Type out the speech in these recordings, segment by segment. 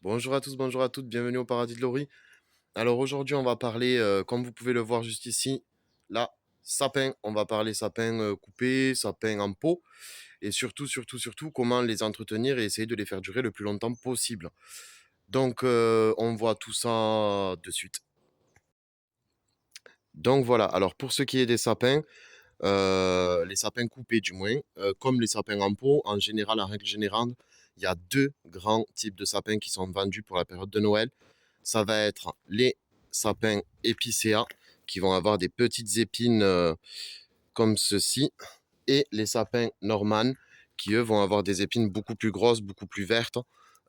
Bonjour à tous, bonjour à toutes, bienvenue au paradis de Laurie. Alors aujourd'hui, on va parler, comme vous pouvez le voir juste ici, là, sapin. On va parler sapin coupé, sapin en pot, et surtout, comment les entretenir et essayer de les faire durer le plus longtemps possible. Donc, on voit tout ça de suite. Donc voilà, alors pour ce qui est des sapins, les sapins coupés du moins, comme les sapins en pot, en général, en règle générale, il y a deux grands types de sapins qui sont vendus pour la période de Noël. Ça va être les sapins épicéas qui vont avoir des petites épines comme ceci et les sapins normands qui eux vont avoir des épines beaucoup plus grosses, beaucoup plus vertes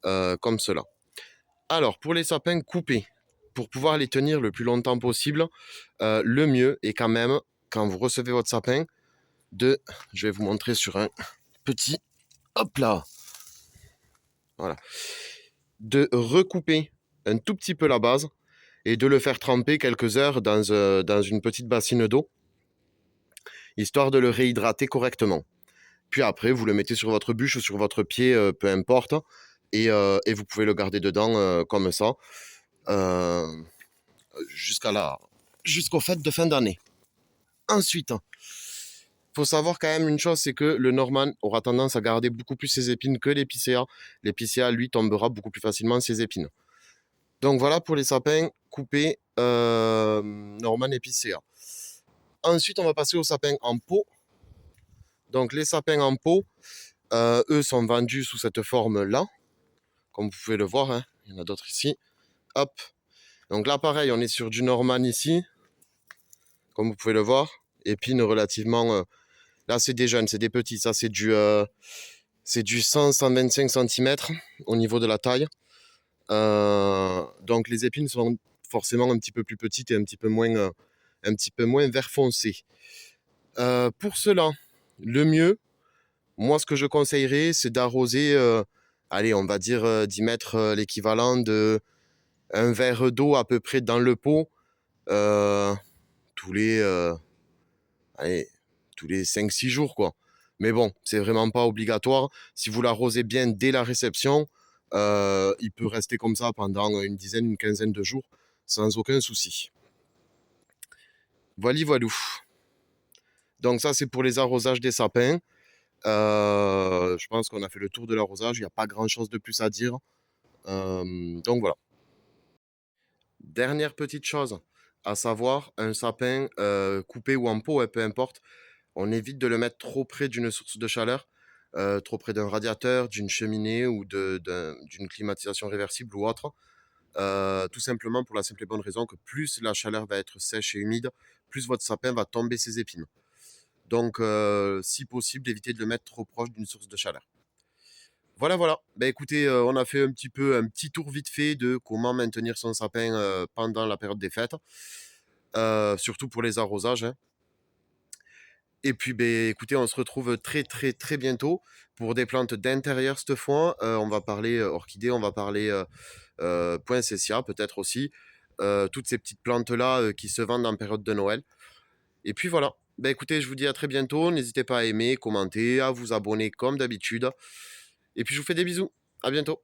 comme cela. Alors pour les sapins coupés, pour pouvoir les tenir le plus longtemps possible, le mieux est quand même quand vous recevez votre sapin de, je vais vous montrer sur un petit, hop là, voilà, de recouper un tout petit peu la base et de le faire tremper quelques heures dans une petite bassine d'eau, histoire de le réhydrater correctement. Puis après, vous le mettez sur votre bûche ou sur votre pied, peu importe, et vous pouvez le garder dedans comme ça, euh, jusqu'à la, jusqu'aux fêtes de fin d'année. Ensuite, faut savoir quand même une chose, c'est que le Norman aura tendance à garder beaucoup plus ses épines que l'épicéa. L'épicéa, lui, tombera beaucoup plus facilement ses épines. Donc voilà pour les sapins coupés Norman épicéa. Ensuite, on va passer aux sapins en pot. Donc les sapins en pot, eux sont vendus sous cette forme-là, comme vous pouvez le voir, hein. Il y en a d'autres ici. Hop. Donc là, pareil, on est sur du Norman ici, comme vous pouvez le voir. Épines relativement. Là, c'est des jeunes, c'est des petits. Ça, c'est du 100-125 cm au niveau de la taille. Donc les épines sont forcément un petit peu plus petites et un petit peu moins vert foncé. Pour cela, le mieux, moi, ce que je conseillerais, c'est d'arroser, allez, on va dire d'y mettre l'équivalent de un verre d'eau à peu près dans le pot euh, tous les, allez, tous les 5-6 jours, quoi. Mais bon, c'est vraiment pas obligatoire. Si vous l'arrosez bien dès la réception, il peut rester comme ça pendant une dizaine, une quinzaine de jours sans aucun souci. Voilà, voilou. Donc ça, c'est pour les arrosages des sapins. Je pense qu'on a fait le tour de l'arrosage. Il n'y a pas grand-chose de plus à dire. Donc voilà. Dernière petite chose à savoir, un sapin coupé ou en pot, peu importe, on évite de le mettre trop près d'une source de chaleur, trop près d'un radiateur, d'une cheminée ou d'une climatisation réversible ou autre. Tout simplement pour la simple et bonne raison que plus la chaleur va être sèche et humide, plus votre sapin va tomber ses épines. Donc, si possible, évitez de le mettre trop proche d'une source de chaleur. Voilà, voilà. Ben écoutez, on a fait un petit tour vite fait de comment maintenir son sapin pendant la période des fêtes, surtout pour les arrosages, hein. Et puis, ben écoutez, on se retrouve très bientôt pour des plantes d'intérieur cette fois. On va parler orchidées, on va parler poinsettia peut-être aussi. Toutes ces petites plantes-là qui se vendent en période de Noël. Et puis voilà. Ben écoutez, je vous dis à très bientôt. N'hésitez pas à aimer, commenter, à vous abonner comme d'habitude. Et puis je vous fais des bisous. À bientôt.